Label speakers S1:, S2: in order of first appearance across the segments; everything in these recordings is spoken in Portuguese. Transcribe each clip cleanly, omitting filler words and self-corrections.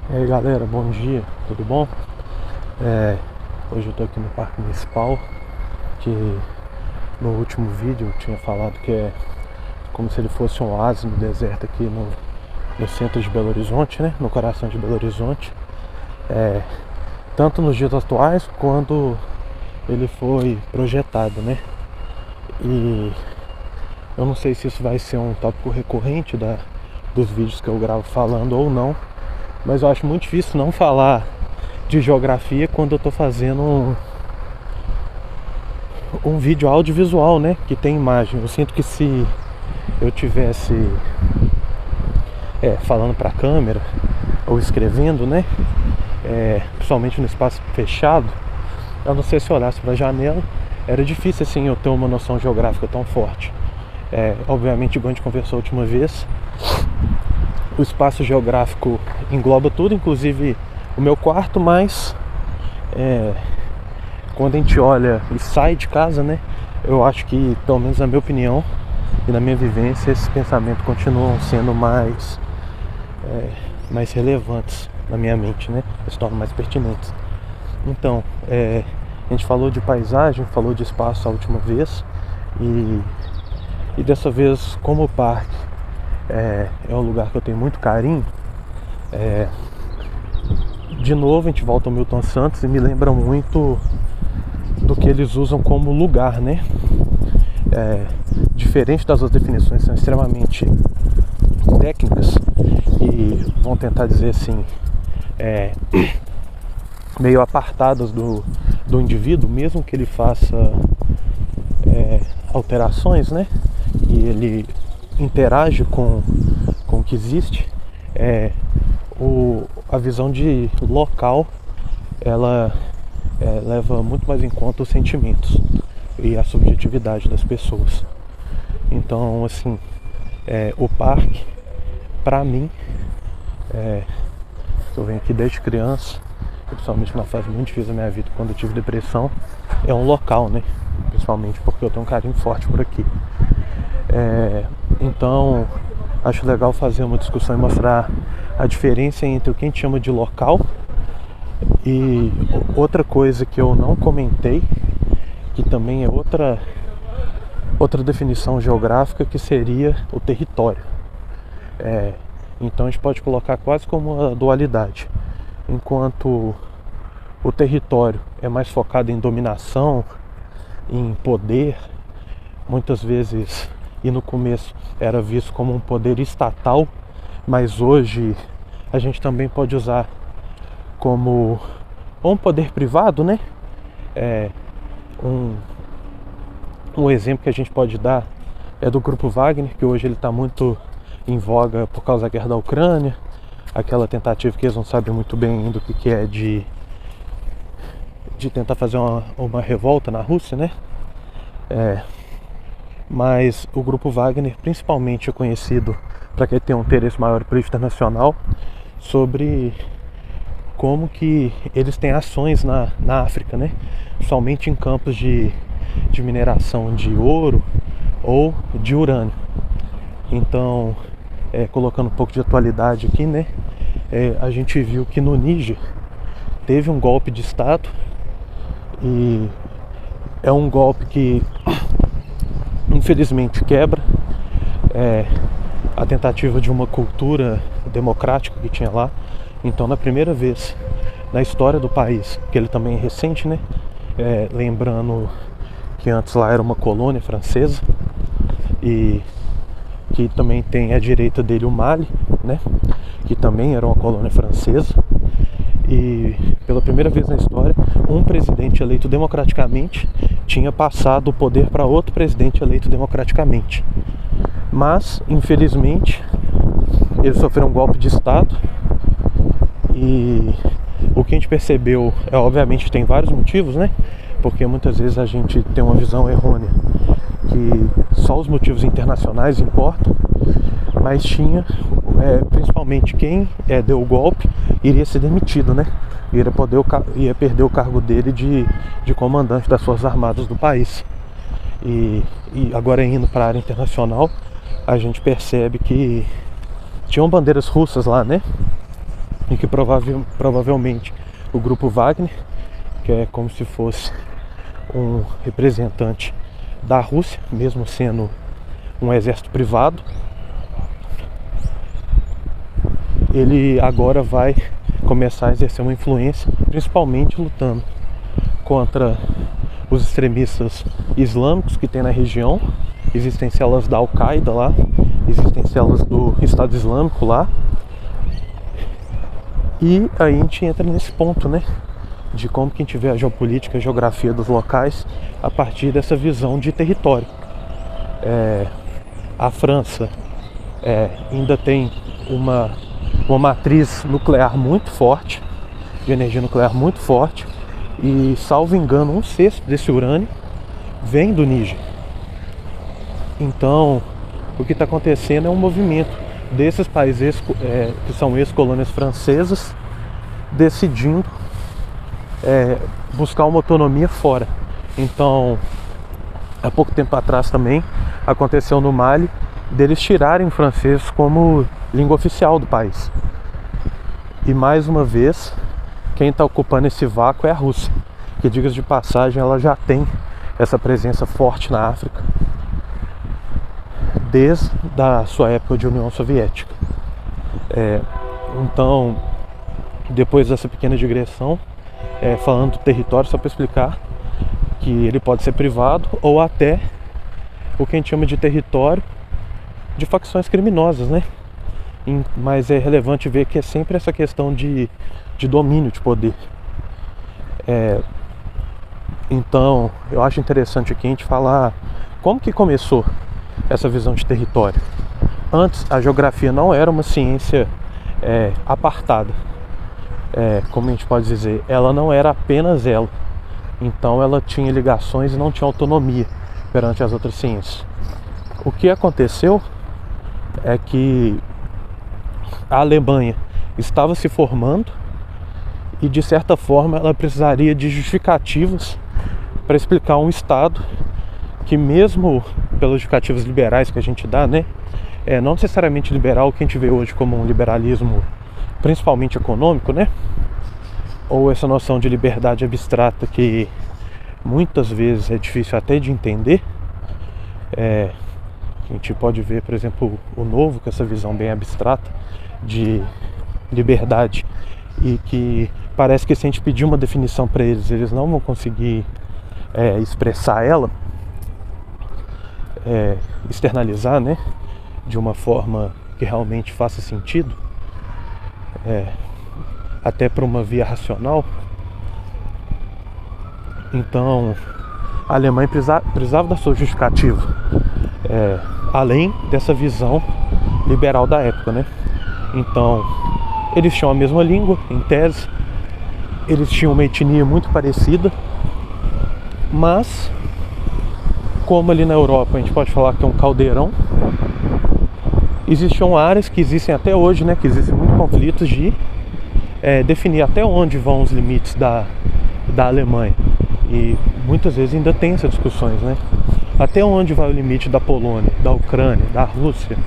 S1: E aí galera, bom dia, tudo bom? Hoje eu tô aqui no Parque Municipal, que no último vídeo eu tinha falado que é como se ele fosse um oásis no deserto aqui no centro de Belo Horizonte, né? No coração de Belo Horizonte. É, Tanto nos dias atuais quando ele foi projetado, né? E eu não sei se isso vai ser um tópico recorrente dos vídeos que eu gravo falando ou não, mas eu acho muito difícil não falar de geografia quando eu tô fazendo um vídeo audiovisual, né? Que tem imagem. Eu sinto que se eu tivesse falando para a câmera ou escrevendo, né? Principalmente no espaço fechado, eu não sei se eu olhasse para a janela, era difícil assim eu ter uma noção geográfica tão forte. Obviamente, igual a gente conversou a última vez, o espaço geográfico engloba tudo, inclusive o meu quarto, mas quando a gente olha e sai de casa, né? Eu acho que, pelo menos na minha opinião e na minha vivência, esses pensamentos continuam sendo mais relevantes na minha mente, né? Se tornam mais pertinentes. Então, a gente falou de paisagem, falou de espaço a última vez, e dessa vez, como o parque é um lugar que eu tenho muito carinho, de novo a gente volta ao Milton Santos e me lembra muito do que eles usam como lugar, né? Diferente das outras definições, são extremamente técnicas e vão tentar dizer assim, meio apartadas do indivíduo, mesmo que ele faça alterações, né? E ele interage com o que existe. A visão de local, ela leva muito mais em conta os sentimentos e a subjetividade das pessoas. Então, assim, o parque, pra mim, eu venho aqui desde criança, principalmente na fase muito difícil da minha vida, quando eu tive depressão, é um local, né? Principalmente porque eu tenho um carinho forte por aqui. Então, acho legal fazer uma discussão e mostrar a diferença entre o que a gente chama de local e outra coisa que eu não comentei, que também é outra definição geográfica, que seria o território. Então a gente pode colocar quase como uma dualidade. Enquanto o território é mais focado em dominação, em poder, muitas vezes, e no começo era visto como um poder estatal, mas hoje a gente também pode usar como um poder privado, né? Um exemplo que a gente pode dar é do Grupo Wagner, que hoje ele está muito em voga por causa da guerra da Ucrânia, aquela tentativa que eles não sabem muito bem ainda o que é de tentar fazer uma revolta na Rússia, né? Mas o Grupo Wagner principalmente é conhecido para que tem um interesse maior político internacional sobre como que eles têm ações na África, né? Somente em campos de mineração de ouro ou de urânio. Então, colocando um pouco de atualidade aqui, né? A gente viu que no Níger teve um golpe de Estado, e é um golpe que infelizmente quebra a tentativa de uma cultura democrática que tinha lá. Então, na primeira vez na história do país, que ele também é recente, né? Lembrando que antes lá era uma colônia francesa, e que também tem à direita dele o Mali, né? Que também era uma colônia francesa. E pela primeira vez na história, um presidente eleito democraticamente tinha passado o poder para outro presidente eleito democraticamente. Mas, infelizmente, eles sofreram um golpe de Estado, e o que a gente percebeu obviamente tem vários motivos, né? Porque muitas vezes a gente tem uma visão errônea que só os motivos internacionais importam, mas tinha principalmente quem deu o golpe iria ser demitido, né? Ia perder o cargo dele de comandante das Forças Armadas do país. E agora, indo para a área internacional, a gente percebe que tinham bandeiras russas lá, né? e que provavelmente o grupo Wagner, que é como se fosse um representante da Rússia, mesmo sendo um exército privado, ele agora vai começar a exercer uma influência, principalmente lutando contra os extremistas islâmicos que tem na região. Existem células da Al-Qaeda lá, existem células do Estado Islâmico lá. E aí a gente entra nesse ponto, né, de como que a gente vê a geopolítica, a geografia dos locais a partir dessa visão de território. A França ainda tem uma matriz nuclear muito forte, de energia nuclear muito forte, e, salvo engano, 1/6 desse urânio vem do Níger. Então, o que está acontecendo é um movimento desses países que são ex-colônias francesas decidindo buscar uma autonomia fora. Então, há pouco tempo atrás também aconteceu no Mali deles tirarem o francês como língua oficial do país. E mais uma vez, quem está ocupando esse vácuo é a Rússia, que, diga-se de passagem, ela já tem essa presença forte na África desde a sua época de União Soviética. Então, depois dessa pequena digressão, falando do território, só para explicar que ele pode ser privado ou até o que a gente chama de território de facções criminosas, né? Mas é relevante ver que é sempre essa questão de domínio de poder. Então, eu acho interessante aqui a gente falar como que começou essa visão de território. Antes, a geografia não era uma ciência apartada. Como a gente pode dizer, ela não era apenas ela. Então, ela tinha ligações e não tinha autonomia perante as outras ciências. O que aconteceu é que a Alemanha estava se formando e, de certa forma, ela precisaria de justificativos para explicar um Estado que, mesmo pelas justificativas liberais que a gente dá, né, não necessariamente liberal, que a gente vê hoje como um liberalismo principalmente econômico, né, ou essa noção de liberdade abstrata que muitas vezes é difícil até de entender. A gente pode ver, por exemplo, o Novo, com essa visão bem abstrata de liberdade, e que parece que se a gente pedir uma definição para eles, eles não vão conseguir expressar ela, externalizar, né, de uma forma que realmente faça sentido, até para uma via racional. Então, a Alemanha precisava da sua justificativa, além dessa visão liberal da época, né? Então, eles tinham a mesma língua, em tese, eles tinham uma etnia muito parecida, mas, como ali na Europa a gente pode falar que é um caldeirão, existiam áreas que existem até hoje, né? Que existem muitos conflitos de definir até onde vão os limites da Alemanha. E muitas vezes ainda tem essas discussões, né? Até onde vai o limite da Polônia, da Ucrânia, da Rússia,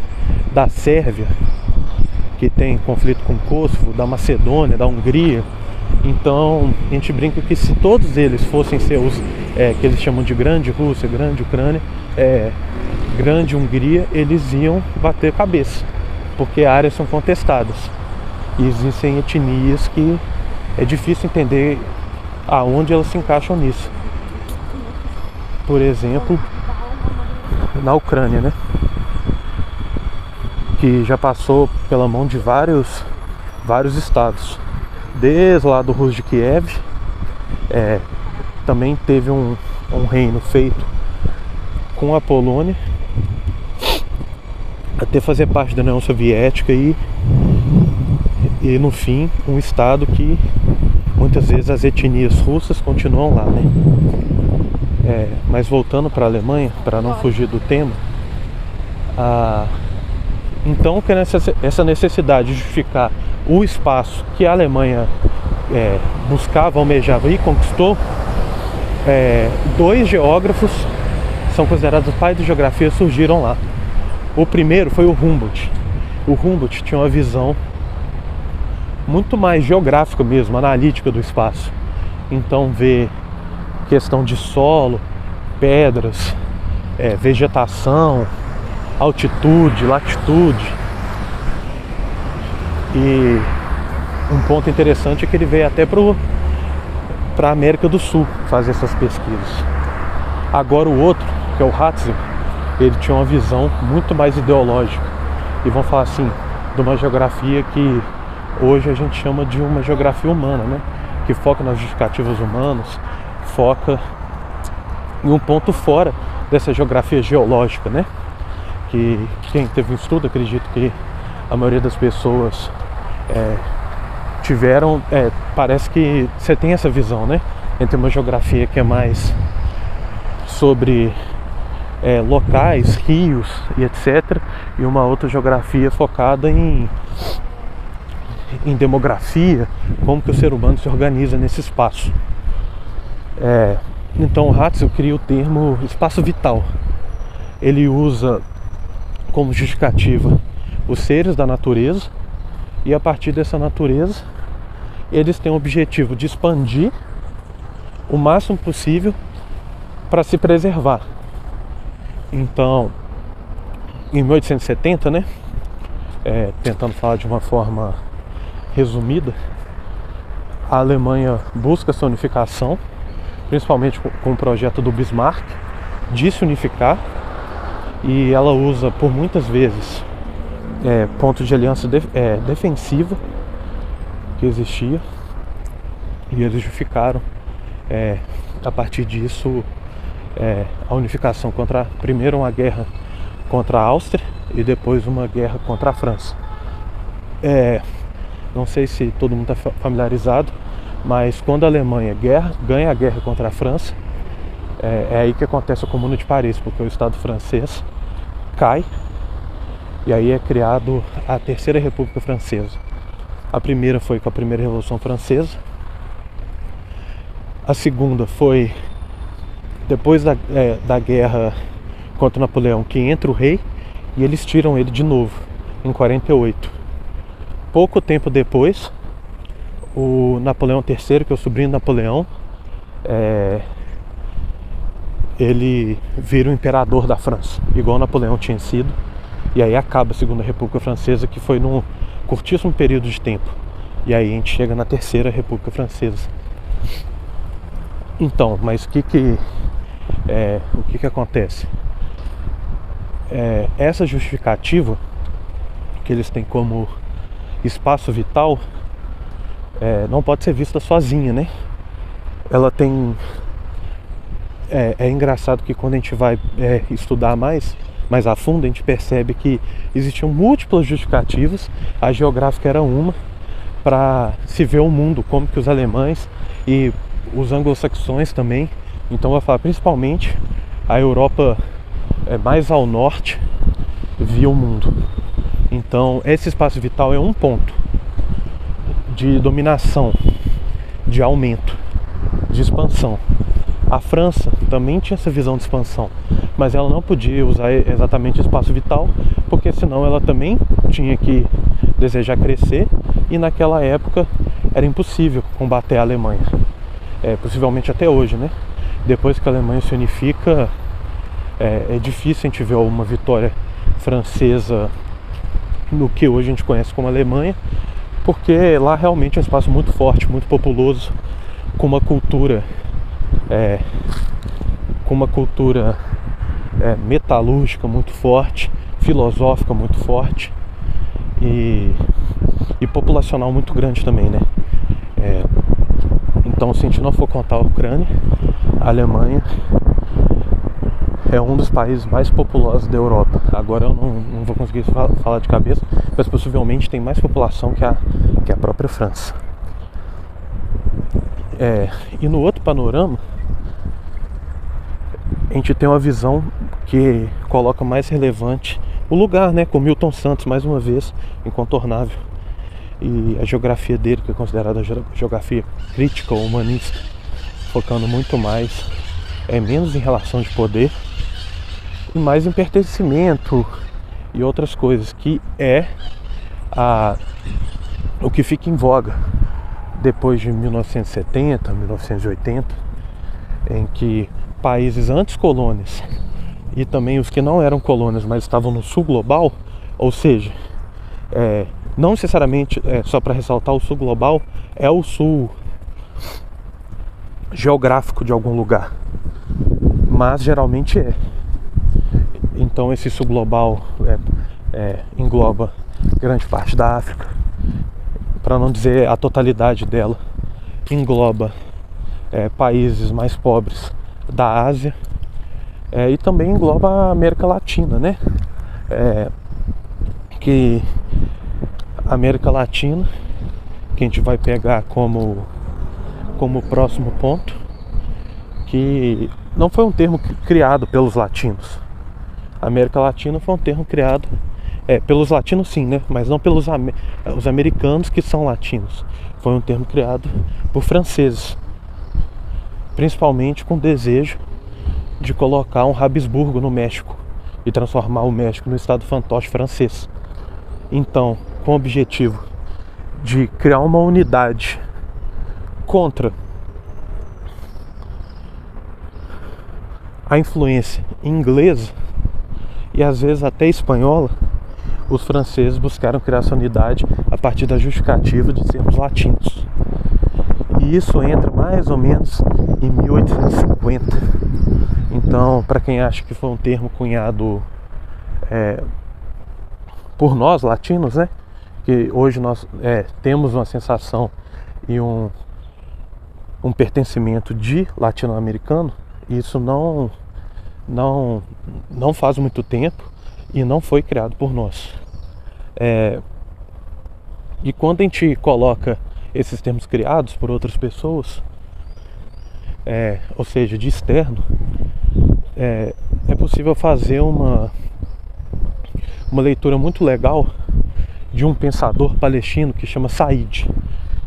S1: da Sérvia, que tem conflito com o Kosovo, da Macedônia, da Hungria. Então, a gente brinca que se todos eles fossem ser os que eles chamam de grande Rússia, grande Ucrânia, grande Hungria, eles iam bater cabeça, porque áreas são contestadas. E existem etnias que é difícil entender aonde elas se encaixam nisso. Por exemplo, na Ucrânia, né? Que já passou pela mão de vários estados. Desde lá do russo de Kiev, também teve um reino feito com a Polônia, até fazer parte da União Soviética e no fim um estado que muitas vezes as etnias russas continuam lá, né? Mas voltando para a Alemanha, para não fugir do tema, então que essa necessidade de justificar o espaço que a Alemanha buscava, almejava e conquistou, dois geógrafos são considerados pais da geografia, surgiram lá. O primeiro foi o Humboldt. O Humboldt tinha uma visão muito mais geográfica mesmo, analítica do espaço. Então vê questão de solo, pedras, vegetação, altitude, latitude. E um ponto interessante é que ele veio até para a América do Sul fazer essas pesquisas. Agora o outro, que é o Hatzel, ele tinha uma visão muito mais ideológica. E vamos falar assim, de uma geografia que hoje a gente chama de uma geografia humana, né? Que foca nas justificativas humanas, foca em um ponto fora dessa geografia geológica, né? Que quem teve um estudo, acredito que a maioria das pessoas tiveram, parece que você tem essa visão, né? Entre uma geografia que é mais sobre locais, rios e etc. E uma outra geografia focada em demografia, como que o ser humano se organiza nesse espaço. Então o Hatzel cria o termo espaço vital. Ele usa como justificativa os seres da natureza, e a partir dessa natureza eles têm o objetivo de expandir o máximo possível para se preservar. Então, em 1870, né, tentando falar de uma forma resumida, a Alemanha busca essa unificação, principalmente com o projeto do Bismarck, de se unificar, e ela usa por muitas vezes pontos de aliança defensiva que existia, e eles justificaram a partir disso a unificação primeiro uma guerra contra a Áustria e depois uma guerra contra a França. Não sei se todo mundo está familiarizado, mas quando a Alemanha ganha a guerra contra a França, é aí que acontece a Comuna de Paris, porque o Estado francês cai, e aí é criado a Terceira República Francesa. A primeira foi com a Primeira Revolução Francesa, a segunda foi depois da guerra contra Napoleão, que entra o rei e eles tiram ele de novo, em 48. Pouco tempo depois, o Napoleão III, que é o sobrinho de Napoleão, ele vira o imperador da França, igual Napoleão tinha sido, e aí acaba a Segunda República Francesa, que foi num curtíssimo período de tempo, e aí a gente chega na Terceira República Francesa. Então, mas o que acontece? Essa justificativa que eles têm como espaço vital não pode ser vista sozinha, né? Ela tem... É engraçado que quando a gente vai estudar mais a fundo, a gente percebe que existiam múltiplas justificativas. A geográfica era uma, para se ver o mundo, como que os alemães e os anglo-saxões também, então eu vou falar principalmente a Europa mais ao norte, via o mundo. Então esse espaço vital é um ponto de dominação, de aumento, de expansão. A França também tinha essa visão de expansão, mas ela não podia usar exatamente espaço vital, porque senão ela também tinha que desejar crescer, e naquela época era impossível combater a Alemanha. Possivelmente até hoje, né? Depois que a Alemanha se unifica, é difícil a gente ver uma vitória francesa no que hoje a gente conhece como Alemanha, porque lá realmente é um espaço muito forte, muito populoso, com uma cultura metalúrgica muito forte, filosófica muito forte e populacional muito grande também, né? Então, se a gente não for contar a Ucrânia, a Alemanha é um dos países mais populosos da Europa. Agora eu não vou conseguir falar de cabeça, mas possivelmente tem mais população que a própria França. E no outro panorama, a gente tem uma visão que coloca mais relevante o lugar, né, com Milton Santos, mais uma vez, incontornável. E a geografia dele, que é considerada geografia crítica ou humanista, focando muito mais, menos em relação de poder e mais em pertencimento e outras coisas, que é o que fica em voga depois de 1970, 1980, em que países antes colônias e também os que não eram colônias, mas estavam no sul global, ou seja, não necessariamente, só para ressaltar, o sul global é o sul geográfico de algum lugar, mas geralmente é. Então esse sul global engloba grande parte da África, para não dizer a totalidade dela, engloba países mais pobres da Ásia, e também engloba a América Latina, né? Que a América Latina, que a gente vai pegar como próximo ponto, que não foi um termo criado pelos latinos. A América Latina foi um termo criado pelos latinos, sim, né? Mas não pelos os americanos, que são latinos. Foi um termo criado por franceses, principalmente com o desejo de colocar um Habsburgo no México e transformar o México no estado fantoche francês. Então, com o objetivo de criar uma unidade contra a influência inglesa e às vezes até espanhola, os franceses buscaram criar essa unidade a partir da justificativa de sermos latinos. E isso entra mais ou menos em 1850. Então, para quem acha que foi um termo cunhado por nós latinos, né, que hoje nós temos uma sensação e um pertencimento de latino-americano, isso não faz muito tempo e não foi criado por nós. E quando a gente coloca esses termos criados por outras pessoas, ou seja, de externo, é possível fazer uma leitura muito legal de um pensador palestino que chama Said.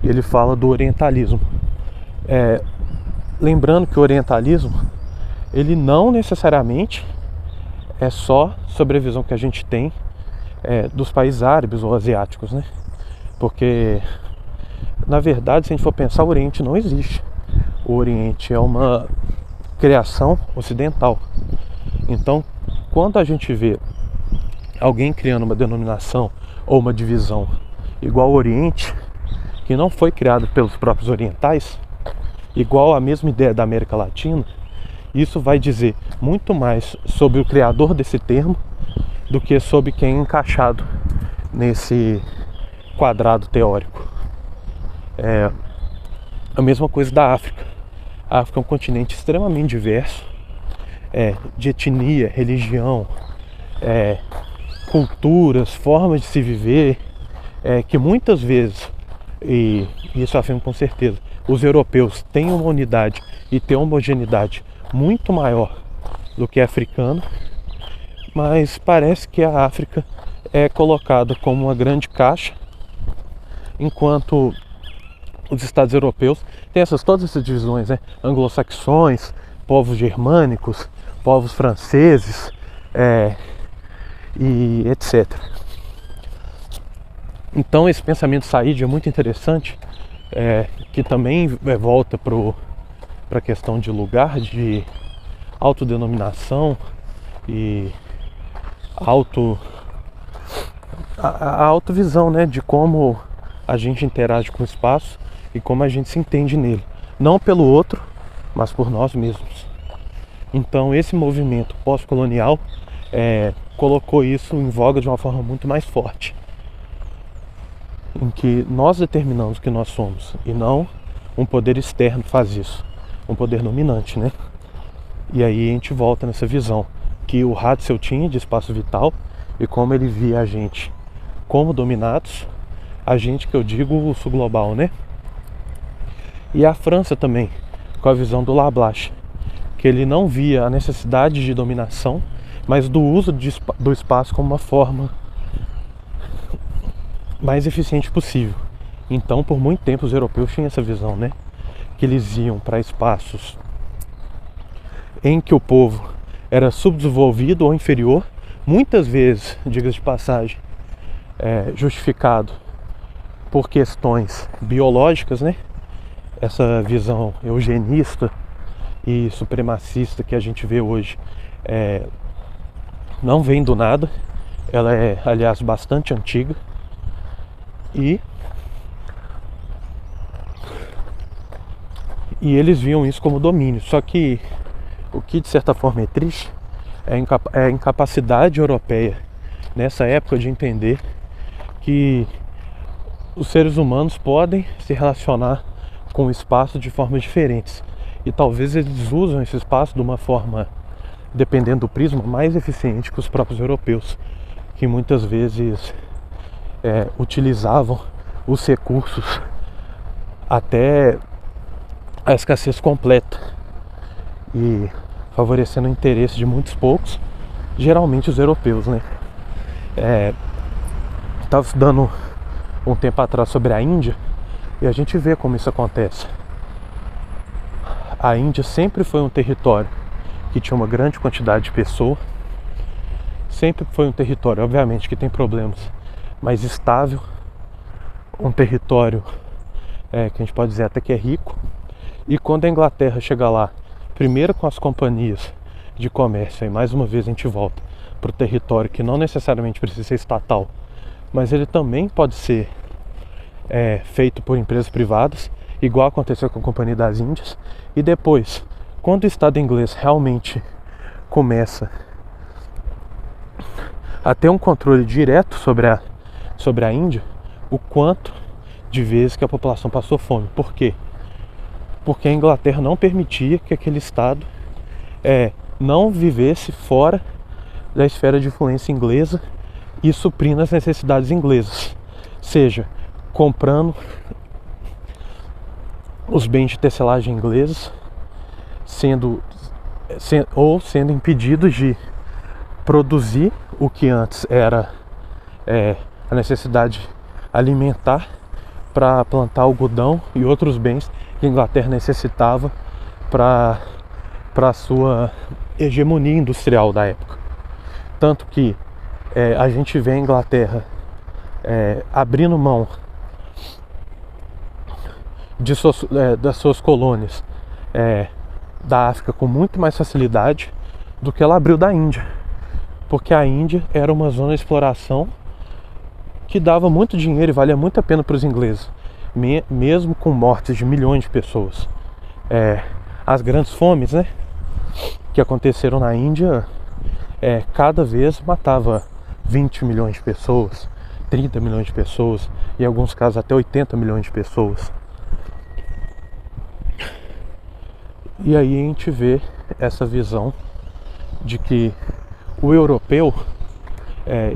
S1: Ele fala do orientalismo. Lembrando que o orientalismo, ele não necessariamente é só sobre a visão que a gente tem dos países árabes ou asiáticos, né? Porque, na verdade, se a gente for pensar, o Oriente não existe. O Oriente é uma criação ocidental. Então, quando a gente vê alguém criando uma denominação ou uma divisão igual ao Oriente, que não foi criado pelos próprios orientais, igual à mesma ideia da América Latina, isso vai dizer muito mais sobre o criador desse termo do que sobre quem é encaixado nesse quadrado teórico. A mesma coisa da África. A África é um continente extremamente diverso, de etnia, religião, culturas, formas de se viver, que muitas vezes, e isso eu afirmo com certeza, os europeus têm uma unidade e têm uma homogeneidade muito maior do que a africana, mas parece que a África é colocada como uma grande caixa, enquanto os estados europeus têm todas essas divisões, né? Anglo-saxões, povos germânicos, povos franceses, e etc. Então esse pensamento Said é muito interessante, que também volta para a questão de lugar, de autodenominação e a autovisão, né, de como a gente interage com o espaço e como a gente se entende nele, não pelo outro, mas por nós mesmos. Então esse movimento pós-colonial colocou isso em voga de uma forma muito mais forte, em que nós determinamos o que nós somos e não um poder externo faz isso, um poder dominante, né? E aí a gente volta nessa visão que o Hatzel tinha de espaço vital e como ele via a gente como dominados, a gente que eu digo o sul global, né? E a França também, com a visão do Lablache, que ele não via a necessidade de dominação, mas do uso do espaço como uma forma mais eficiente possível. Então, por muito tempo, os europeus tinham essa visão, né? Que eles iam para espaços em que o povo era subdesenvolvido ou inferior, muitas vezes, diga-se de passagem, justificado por questões biológicas, né? Essa visão eugenista e supremacista que a gente vê hoje não vem do nada. Ela é, aliás, bastante antiga. E eles viam isso como domínio. Só que o que de certa forma é triste é a incapacidade europeia nessa época de entender que os seres humanos podem se relacionar com o espaço de formas diferentes. E talvez eles usam esse espaço de uma forma, dependendo do prisma, mais eficiente que os próprios europeus, que muitas vezes utilizavam os recursos até a escassez completa e favorecendo o interesse de muitos poucos, geralmente os europeus, né? Estava estudando um tempo atrás sobre a Índia e a gente vê como isso acontece. A Índia sempre foi um território que tinha uma grande quantidade de pessoas, sempre foi um território, obviamente, que tem problemas, mas estável, um território que a gente pode dizer até que é rico. E quando a Inglaterra chega lá, primeiro com as companhias de comércio, e mais uma vez a gente volta para o território que não necessariamente precisa ser estatal, mas ele também pode ser feito por empresas privadas, igual aconteceu com a Companhia das Índias. E depois, quando o Estado inglês realmente começa a ter um controle direto sobre a Índia, o quanto de vezes que a população passou fome. Por quê? Porque a Inglaterra não permitia que aquele Estado não vivesse fora da esfera de influência inglesa e suprindo as necessidades inglesas, seja comprando os bens de tecelagem ingleses, sendo impedidos de produzir o que antes era a necessidade alimentar para plantar algodão e outros bens que a Inglaterra necessitava para a sua hegemonia industrial da época. Tanto que a gente vê a Inglaterra abrindo mão das suas colônias da África com muito mais facilidade do que ela abriu da Índia, porque a Índia era uma zona de exploração que dava muito dinheiro e valia muito a pena para os ingleses, mesmo com mortes de milhões de pessoas. As grandes fomes, né, que aconteceram na Índia, cada vez matava 20 milhões de pessoas, 30 milhões de pessoas, em alguns casos até 80 milhões de pessoas. E aí a gente vê essa visão de que o europeu,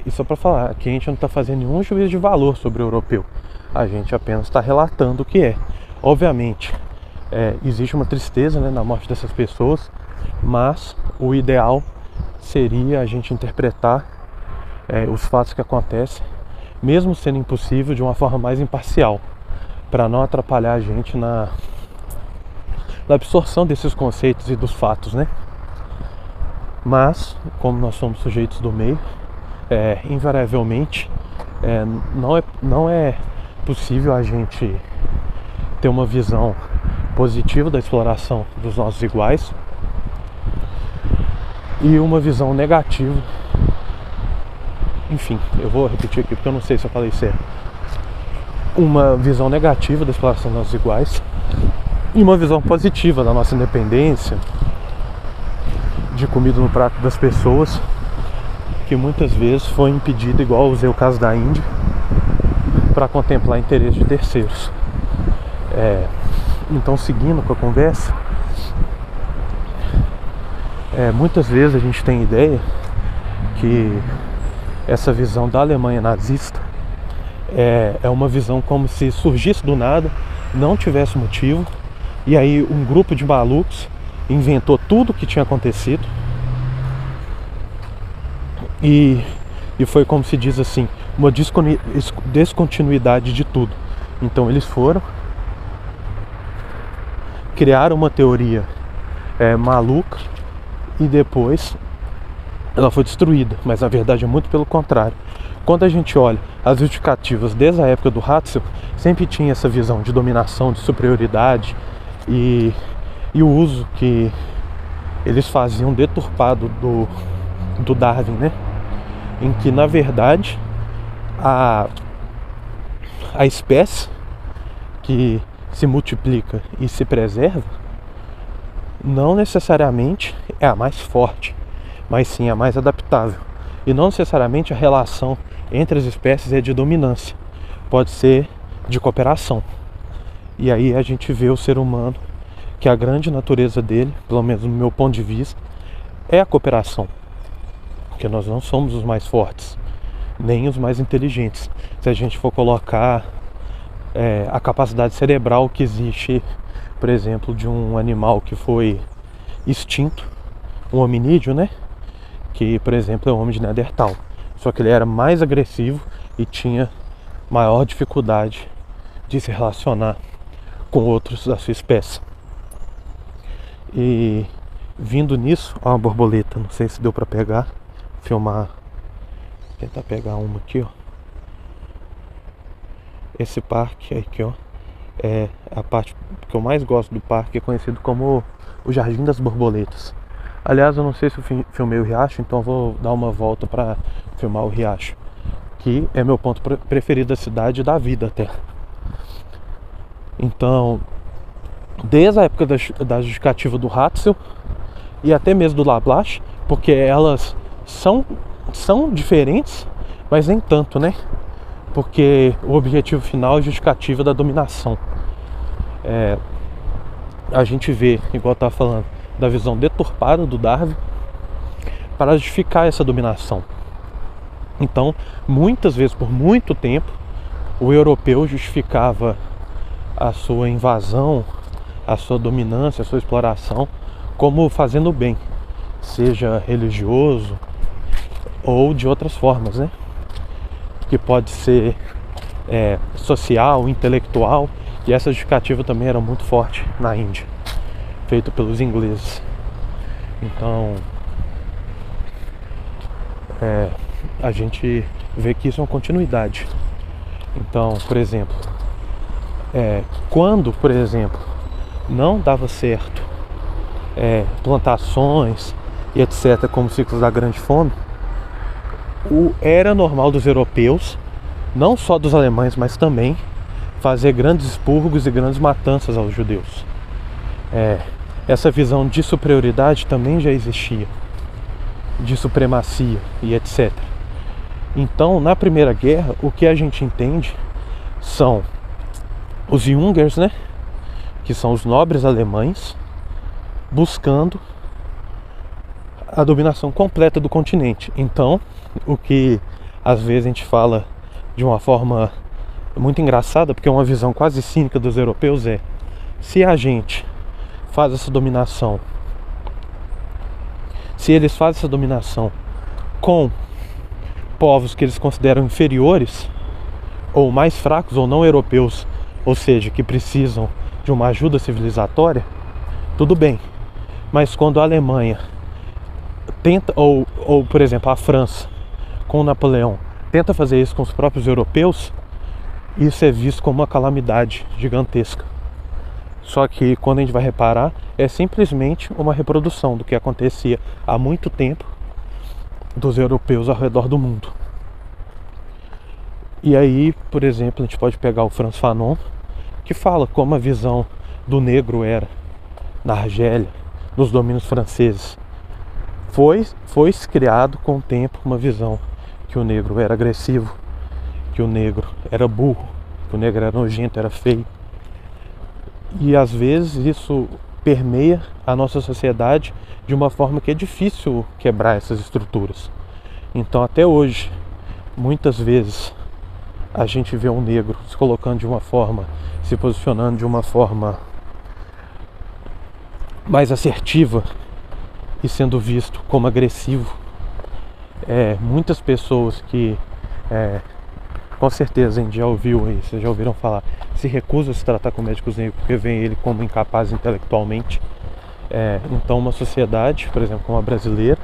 S1: e só para falar, aqui a gente não está fazendo nenhum juízo de valor sobre o europeu, a gente apenas está relatando o que é. Obviamente, existe uma tristeza, né, na morte dessas pessoas, mas o ideal seria a gente interpretar os fatos que acontecem, mesmo sendo impossível, de uma forma mais imparcial, para não atrapalhar a gente na absorção desses conceitos e dos fatos, né? Mas, como nós somos sujeitos do meio, invariavelmente não é possível a gente ter uma visão positiva da exploração dos nossos iguais e uma visão negativa. Enfim, eu vou repetir aqui porque eu não sei se eu falei certo. Uma visão negativa da exploração dos nossos iguais e uma visão positiva da nossa independência, de comida no prato das pessoas, que muitas vezes foi impedida, igual eu usei o caso da Índia, para contemplar interesses de terceiros. Então, seguindo com a conversa, muitas vezes a gente tem ideia que essa visão da Alemanha nazista é uma visão como se surgisse do nada, não tivesse motivo, e aí um grupo de malucos inventou tudo o que tinha acontecido e foi, como se diz assim, uma descontinuidade de tudo. Então eles foram, criaram uma teoria maluca e depois ela foi destruída, mas na verdade é muito pelo contrário. quando a gente olha as justificativas desde a época do Hatzel, sempre tinha essa visão de dominação, de superioridade e o uso que eles faziam deturpado do Darwin, né? Em que, na verdade, a espécie que se multiplica e se preserva não necessariamente é a mais forte, mas sim a mais adaptável. E não necessariamente a relação entre as espécies é de dominância, pode ser de cooperação. E aí a gente vê o ser humano, que a grande natureza dele, pelo menos no meu ponto de vista, é a cooperação. Porque nós não somos os mais fortes, nem os mais inteligentes. Se a gente for colocar a capacidade cerebral que existe, por exemplo, de um animal que foi extinto, um hominídeo, né? Que, por exemplo, é o homem de Neandertal. Só que ele era mais agressivo e tinha maior dificuldade de se relacionar com outros da sua espécie. E vindo nisso, ó, uma borboleta, não sei se deu pra pegar, filmar, tentar pegar uma aqui, ó. Esse parque aqui, ó, é a parte que eu mais gosto do parque, é conhecido como o Jardim das Borboletas. Aliás, eu não sei se eu filmei o riacho, então eu vou dar uma volta para filmar o riacho, que é meu ponto preferido da cidade e da vida até. Então, desde a época da justificativa do Hatzel e até mesmo do Laplace, porque elas são diferentes, mas nem tanto, né? Porque o objetivo final é a justificativa da dominação. A gente vê, igual eu estava falando, da visão deturpada do Darwin para justificar essa dominação. Então, muitas vezes, por muito tempo, o europeu justificava a sua invasão, a sua dominância, a sua exploração como fazendo bem, seja religioso ou de outras formas, né? Que pode ser social, intelectual, e essa justificativa também era muito forte na Índia, feito pelos ingleses. Então, a gente vê que isso é uma continuidade. Então, por exemplo, quando, por exemplo, não dava certo plantações e etc., como ciclos da Grande Fome, era normal dos europeus, não só dos alemães, mas também fazer grandes expurgos e grandes matanças aos judeus. Essa visão de superioridade também já existia, de supremacia e etc. Então, na Primeira Guerra, o que a gente entende são os Jungers, né, que são os nobres alemães, buscando a dominação completa do continente. Então, o que às vezes a gente fala de uma forma muito engraçada, porque é uma visão quase cínica dos europeus, se a gente faz essa dominação, se eles fazem essa dominação com povos que eles consideram inferiores ou mais fracos ou não europeus, ou seja, que precisam de uma ajuda civilizatória, tudo bem. Mas quando a Alemanha tenta, ou por exemplo a França com Napoleão tenta fazer isso com os próprios europeus, isso é visto como uma calamidade gigantesca. Só que quando a gente vai reparar, é simplesmente uma reprodução do que acontecia há muito tempo dos europeus ao redor do mundo. E aí, por exemplo, a gente pode pegar o Frantz Fanon, que fala como a visão do negro era na Argélia, nos domínios franceses. Foi criado com o tempo uma visão que o negro era agressivo, que o negro era burro, que o negro era nojento, era feio. E às vezes isso permeia a nossa sociedade de uma forma que é difícil quebrar essas estruturas. Então até hoje, muitas vezes, a gente vê um negro se colocando de uma forma, se posicionando de uma forma mais assertiva e sendo visto como agressivo. Muitas pessoas que com certeza a gente já ouviu aí, vocês já ouviram falar, se recusam a se tratar com médicos negros porque veem ele como incapaz intelectualmente. Então uma sociedade, por exemplo, como a brasileira,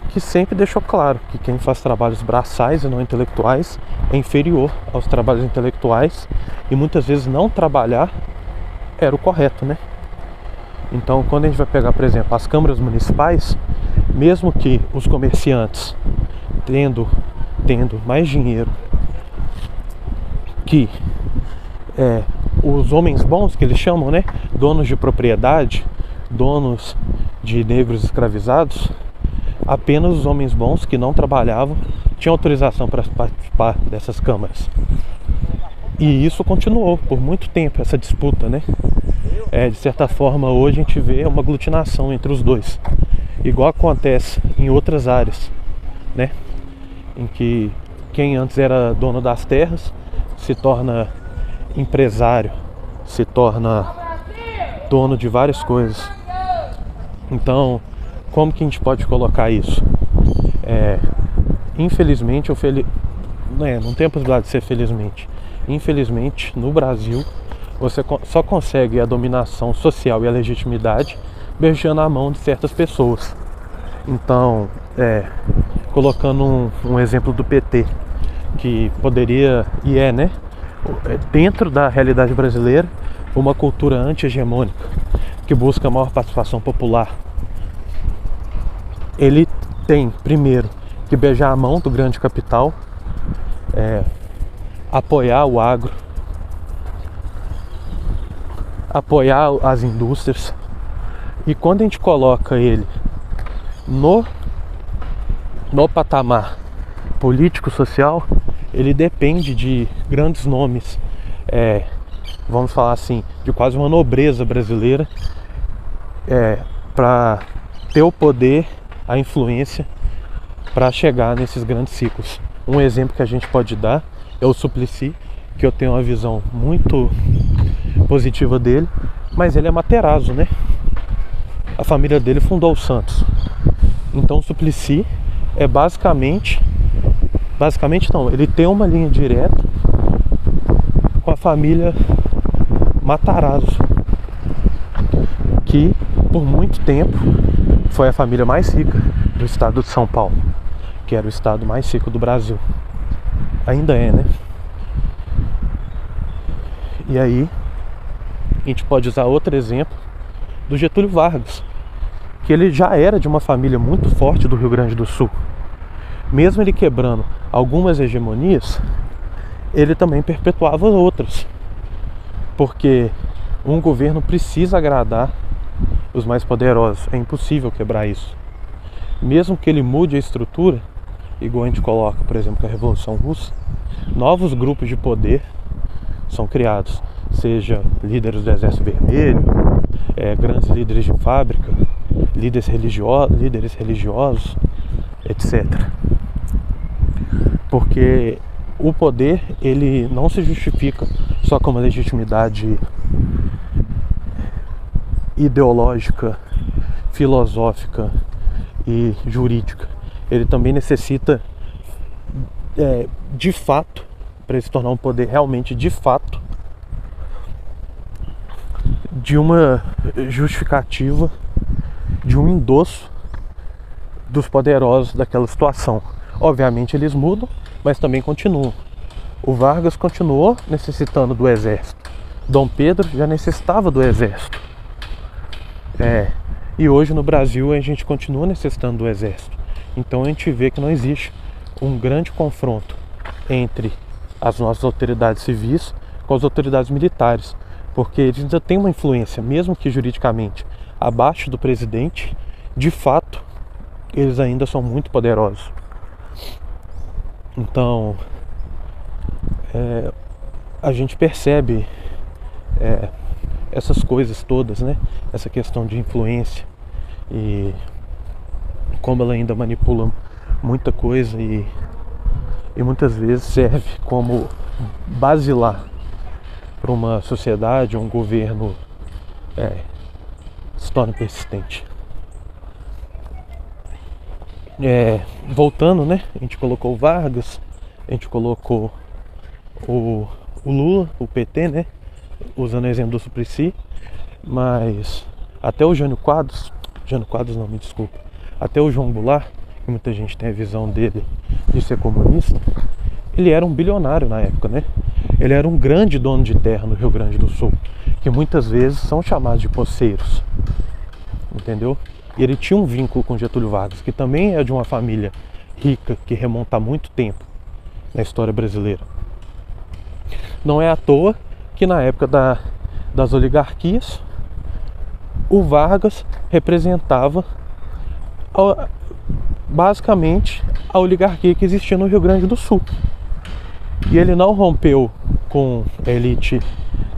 S1: que sempre deixou claro que quem faz trabalhos braçais e não intelectuais é inferior aos trabalhos intelectuais, e muitas vezes não trabalhar era o correto, né? Então, quando a gente vai pegar, por exemplo, as câmaras municipais, mesmo que os comerciantes tendo mais dinheiro que os homens bons, que eles chamam, né, donos de propriedade, donos de negros escravizados, apenas os homens bons que não trabalhavam tinham autorização para participar dessas câmaras. E isso continuou por muito tempo, essa disputa, né? De certa forma, hoje a gente vê uma aglutinação entre os dois, igual acontece em outras áreas, né? Em que quem antes era dono das terras se torna empresário, se torna dono de várias coisas. Então, como que a gente pode colocar isso? Infelizmente, não tem a possibilidade de ser felizmente. Infelizmente, no Brasil, você só consegue a dominação social e a legitimidade beijando a mão de certas pessoas. Então, colocando um exemplo do PT, que poderia, e né, dentro da realidade brasileira, uma cultura anti-hegemônica, que busca a maior participação popular. Ele tem, primeiro, que beijar a mão do grande capital, apoiar o agro, apoiar as indústrias. E quando a gente coloca ele no patamar político-social, ele depende de grandes nomes, vamos falar assim, de quase uma nobreza brasileira, para ter o poder, a influência, para chegar nesses grandes ciclos. Um exemplo que a gente pode dar é o Suplicy, que eu tenho uma visão muito positiva dele, mas ele é Materazzo, né? A família dele fundou o Santos. Então o Suplicy é basicamente não, ele tem uma linha direta com a família Matarazzo, que por muito tempo foi a família mais rica do estado de São Paulo, que era o estado mais rico do Brasil. Ainda é, né? E aí a gente pode usar outro exemplo do Getúlio Vargas, que ele já era de uma família muito forte do Rio Grande do Sul. Mesmo ele quebrando algumas hegemonias, ele também perpetuava outras, porque um governo precisa agradar os mais poderosos, é impossível quebrar isso. Mesmo que ele mude a estrutura, igual a gente coloca, por exemplo, com a Revolução Russa, novos grupos de poder são criados, seja líderes do Exército Vermelho, grandes líderes de fábrica, líderes religiosos, etc. Porque o poder, ele não se justifica só com uma legitimidade ideológica, filosófica e jurídica. Ele também necessita, de fato, para ele se tornar um poder realmente de fato, de uma justificativa, de um endosso dos poderosos daquela situação. Obviamente eles mudam, mas também continuam. O Vargas continuou necessitando do exército. Dom Pedro já necessitava do exército. E hoje no Brasil a gente continua necessitando do exército. Então a gente vê que não existe um grande confronto entre as nossas autoridades civis com as autoridades militares, porque eles ainda têm uma influência, mesmo que juridicamente abaixo do presidente. De fato, eles ainda são muito poderosos. Então, a gente percebe essas coisas todas, né? Essa questão de influência e como ela ainda manipula muita coisa e muitas vezes serve como basilar para uma sociedade, um governo se torna persistente. Voltando, né? A gente colocou o Vargas, a gente colocou o Lula, o PT, né? Usando o exemplo do Suplicy, mas até o Jânio Quadros não, me desculpa, até o João Goulart, que muita gente tem a visão dele de ser comunista, ele era um bilionário na época, né? Ele era um grande dono de terra no Rio Grande do Sul, que muitas vezes são chamados de poceiros, entendeu? E ele tinha um vínculo com Getúlio Vargas, que também é de uma família rica, que remonta a muito tempo na história brasileira. Não é à toa que na época das oligarquias, o Vargas representava basicamente a oligarquia que existia no Rio Grande do Sul. E ele não rompeu com a elite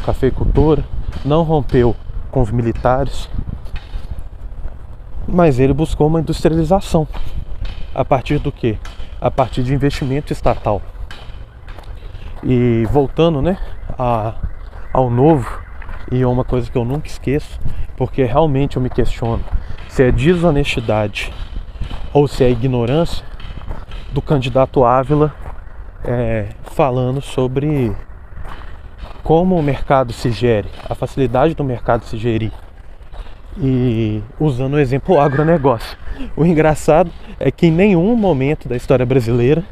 S1: cafeicultora, não rompeu com os militares, mas ele buscou uma industrialização. A partir do quê? A partir de investimento estatal. E voltando, né, ao novo, e é uma coisa que eu nunca esqueço, porque realmente eu me questiono se é desonestidade ou se é ignorância do candidato Ávila falando sobre como o mercado se gere, a facilidade do mercado se gerir, e usando o exemplo agronegócio. O engraçado é que em nenhum momento da história brasileira,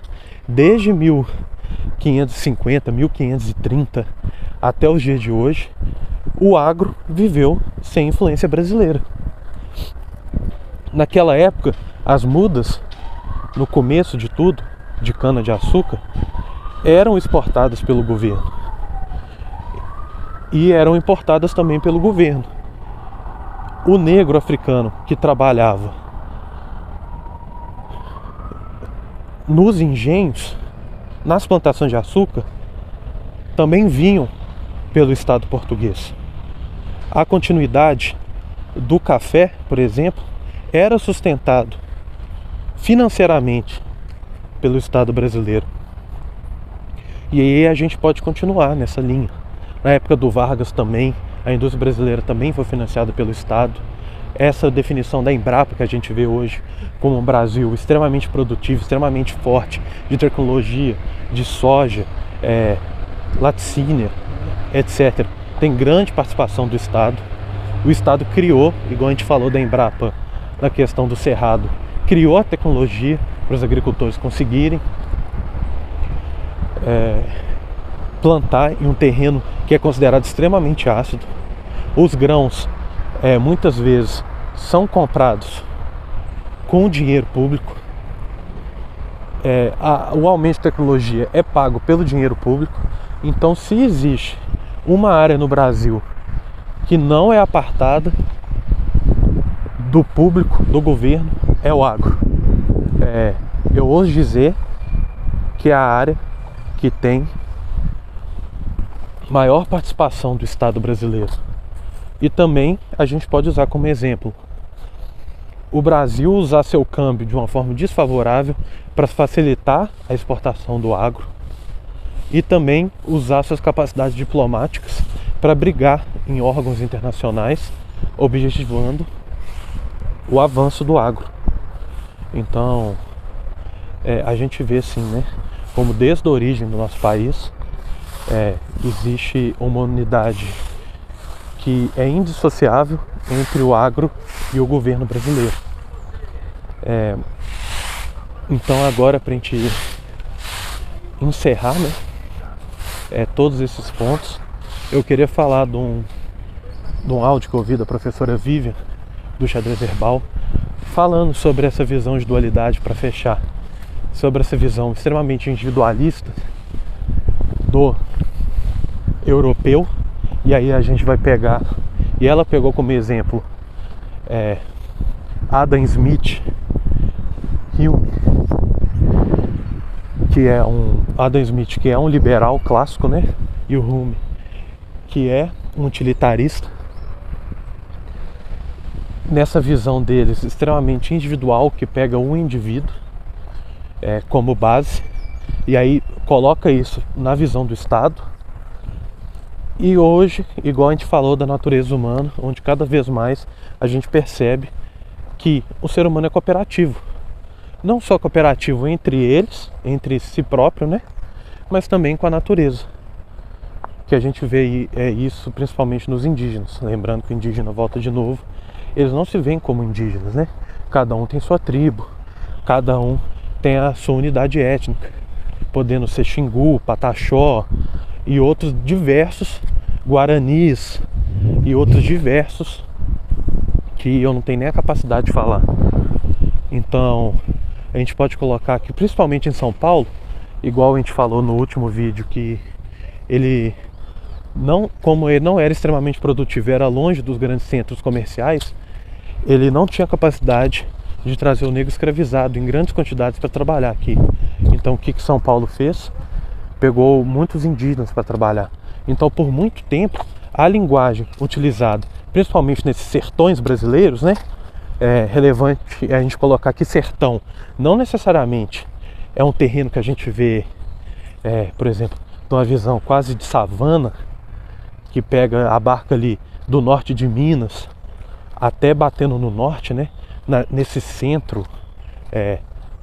S1: desde 1550, 1530 até os dias de hoje, o agro viveu sem influência brasileira. Naquela época, as mudas, no começo de tudo, de cana-de-açúcar, eram exportadas pelo governo e eram importadas também pelo governo. O negro africano que trabalhava nos engenhos, nas plantações de açúcar, também vinham pelo Estado português. A continuidade do café, por exemplo, era sustentado financeiramente pelo Estado brasileiro. E aí a gente pode continuar nessa linha. Na época do Vargas também, a indústria brasileira também foi financiada pelo Estado. Essa definição da Embrapa que a gente vê hoje como um Brasil extremamente produtivo, extremamente forte, de tecnologia, de soja, laticínia, etc. Tem grande participação do Estado. O Estado criou, igual a gente falou da Embrapa na questão do cerrado, criou a tecnologia para os agricultores conseguirem plantar em um terreno que é considerado extremamente ácido. Os grãos muitas vezes são comprados com dinheiro público. O aumento de tecnologia é pago pelo dinheiro público. Então, se existe uma área no Brasil que não é apartada do público, do governo, é o agro. Eu ouso dizer que é a área que tem maior participação do Estado brasileiro. E também a gente pode usar como exemplo o Brasil usar seu câmbio de uma forma desfavorável para facilitar a exportação do agro, e também usar suas capacidades diplomáticas para brigar em órgãos internacionais, objetivando o avanço do agro. Então, a gente vê assim, né, como desde a origem do nosso país existe uma unidade que é indissociável entre o agro e o governo brasileiro. Então agora, para a gente encerrar, né, todos esses pontos, eu queria falar de um áudio que eu ouvi da professora Vivian, do Xadrez Verbal, falando sobre essa visão de dualidade, para fechar, sobre essa visão extremamente individualista do europeu. E aí a gente vai pegar, e ela pegou como exemplo Adam Smith, Hume, Adam Smith, que é um liberal clássico, né? E o Hume, que é um utilitarista. Nessa visão deles extremamente individual, que pega um indivíduo como base, e aí coloca isso na visão do Estado. E hoje, igual a gente falou da natureza humana, onde cada vez mais a gente percebe que o ser humano é cooperativo. Não só cooperativo entre eles, entre si próprio, né? Mas também com a natureza. Que a gente vê isso principalmente nos indígenas. Lembrando que o indígena, volta de novo, eles não se veem como indígenas, né? Cada um tem sua tribo, cada um tem a sua unidade étnica, podendo ser Xingu, Pataxó e outros diversos, Guaranis e outros diversos que eu não tenho nem a capacidade de falar. Então a gente pode colocar aqui, principalmente em São Paulo, igual a gente falou no último vídeo, que ele não, como ele não era extremamente produtivo, era longe dos grandes centros comerciais, ele não tinha capacidade de trazer o negro escravizado em grandes quantidades para trabalhar aqui. Então o que São Paulo fez? Pegou muitos indígenas para trabalhar. Então por muito tempo a linguagem utilizada, principalmente nesses sertões brasileiros, né? É relevante a gente colocar aqui sertão. Não necessariamente é um terreno que a gente vê, por exemplo, numa visão quase de savana, que pega a barca ali do norte de Minas até batendo no norte, né? Nesse centro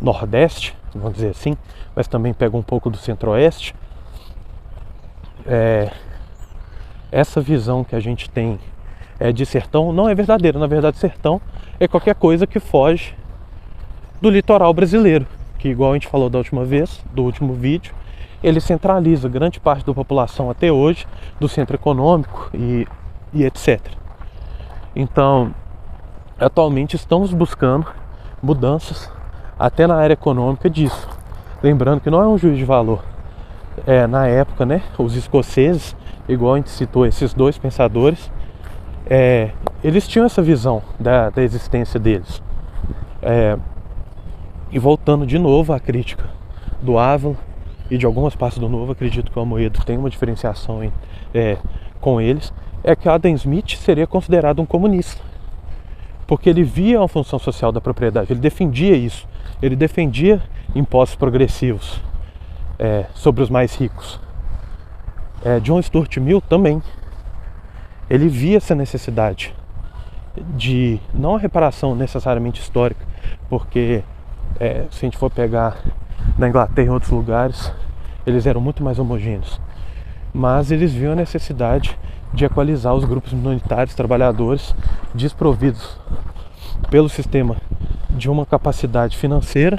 S1: nordeste, vamos dizer assim, mas também pega um pouco do centro-oeste. Essa visão que a gente tem de sertão não é verdadeira. Na verdade, sertão é qualquer coisa que foge do litoral brasileiro, que, igual a gente falou da última vez, do último vídeo, ele centraliza grande parte da população até hoje, do centro econômico e etc. Então, atualmente estamos buscando mudanças até na área econômica disso. Lembrando que não é um juízo de valor. Na época, né, os escoceses, igual a gente citou esses dois pensadores, eles tinham essa visão da existência deles. E voltando de novo à crítica do Ávila e de algumas partes do Novo, acredito que o Amoedo tem uma diferenciação com eles, é que Adam Smith seria considerado um comunista, porque ele via a função social da propriedade, ele defendia isso, ele defendia impostos progressivos sobre os mais ricos. John Stuart Mill também, ele via essa necessidade de, não a reparação necessariamente histórica, porque se a gente for pegar na Inglaterra e em outros lugares, eles eram muito mais homogêneos, mas eles viam a necessidade de equalizar os grupos minoritários, trabalhadores, desprovidos pelo sistema de uma capacidade financeira,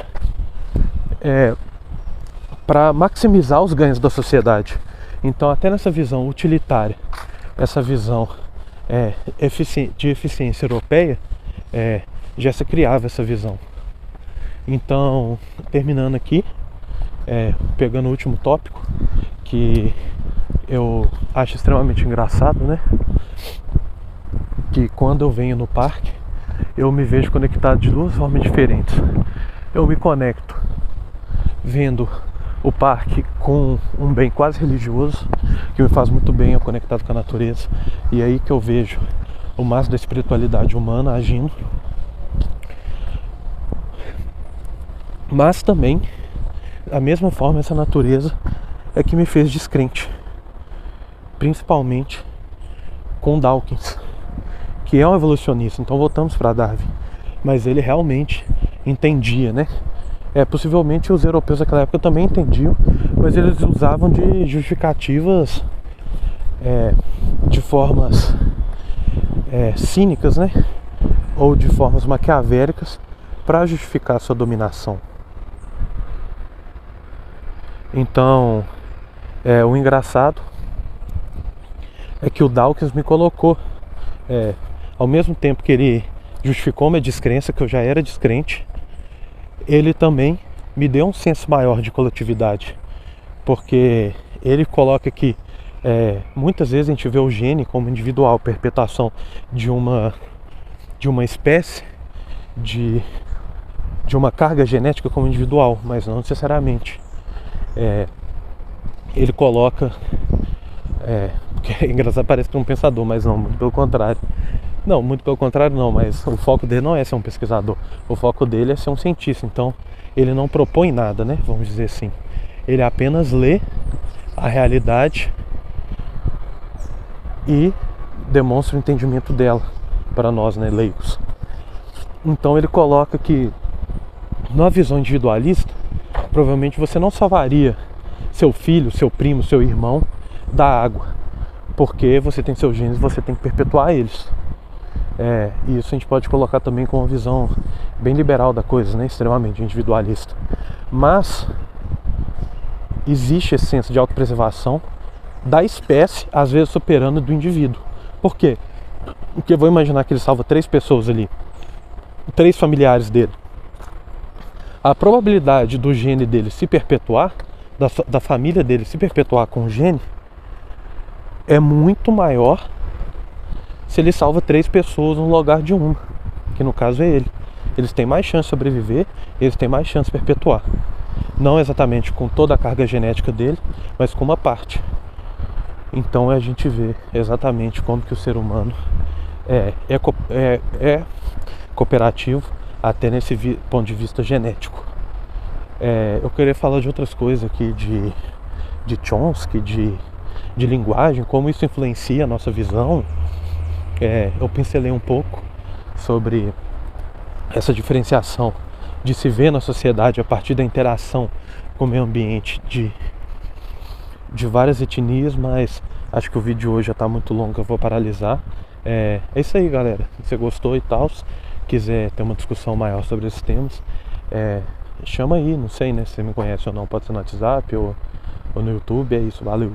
S1: para maximizar os ganhos da sociedade. Então, até nessa visão utilitária, essa visão de eficiência europeia, já se criava essa visão. Então, terminando aqui, pegando o último tópico, que eu acho extremamente engraçado, né? Que quando eu venho no parque, eu me vejo conectado de duas formas diferentes. Eu me conecto vendo o parque com um bem quase religioso, que me faz muito bem, eu conectado com a natureza, e é aí que eu vejo o máximo da espiritualidade humana agindo. Mas também, da mesma forma, essa natureza é que me fez descrente, principalmente com Dawkins, que é um evolucionista. Então voltamos para Darwin, mas ele realmente entendia, né? Possivelmente os europeus daquela época também entendiam, mas eles usavam de justificativas de formas cínicas, né? Ou de formas maquiavélicas para justificar a sua dominação. Então, o engraçado é que o Dawkins me colocou, ao mesmo tempo que ele justificou minha descrença, que eu já era descrente, ele também me deu um senso maior de coletividade, porque ele coloca que muitas vezes a gente vê o gene como individual, perpetuação de uma espécie, de uma carga genética como individual, mas não necessariamente. Ele coloca, porque é engraçado, parece que é um pensador, mas não, muito pelo contrário. Não, muito pelo contrário não, mas o foco dele não é ser um pesquisador, o foco dele é ser um cientista. Então ele não propõe nada, né, vamos dizer assim. Ele apenas lê a realidade e demonstra o entendimento dela para nós, né, leigos. Então ele coloca que, numa visão individualista, provavelmente você não salvaria seu filho, seu primo, seu irmão da água, porque você tem seus genes, você tem que perpetuar eles. E isso a gente pode colocar também com uma visão bem liberal da coisa, né? Extremamente individualista. Mas existe esse senso de autopreservação da espécie, às vezes superando do indivíduo. Por quê? Porque eu vou imaginar que ele salva 3 pessoas ali, 3 familiares dele. A probabilidade do gene dele se perpetuar, da família dele se perpetuar com o gene, é muito maior se ele salva 3 pessoas no lugar de uma, que no caso é ele. Eles têm mais chance de sobreviver, eles têm mais chance de perpetuar. Não exatamente com toda a carga genética dele, mas com uma parte. Então a gente vê exatamente como que o ser humano é cooperativo até nesse ponto de vista genético. Eu queria falar de outras coisas aqui, de Chomsky, de linguagem, como isso influencia a nossa visão. Eu pincelei um pouco sobre essa diferenciação de se ver na sociedade a partir da interação com o meio ambiente de várias etnias, mas acho que o vídeo de hoje já está muito longo, eu vou paralisar. É isso aí, galera. Se você gostou e tal, quiser ter uma discussão maior sobre esses temas, chama aí, não sei, né, se você me conhece ou não, pode ser no WhatsApp ou no YouTube. É isso, valeu.